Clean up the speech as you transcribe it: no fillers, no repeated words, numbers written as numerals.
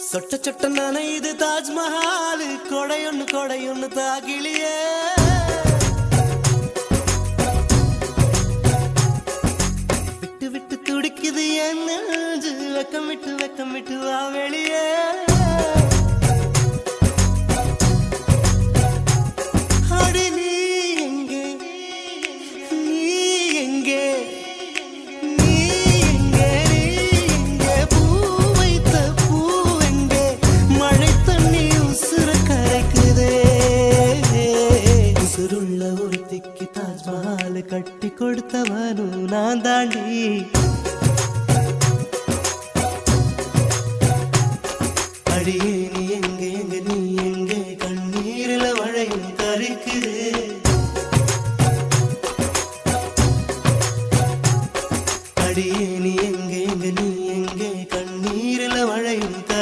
சொட்ட சொட்ட நனையுது தாஜ்மஹால் கொடையொன்னு தாகிலியே விட்டு விட்டு துடிக்குது என் நெஞ்சு வெக்கம் விட்டு வா வெளியே அடி நீ எங்கே நீ எங்கே தாஜ்மஹால் கட்டி கொடுத்தவனும் நான் தாண்டி அடியே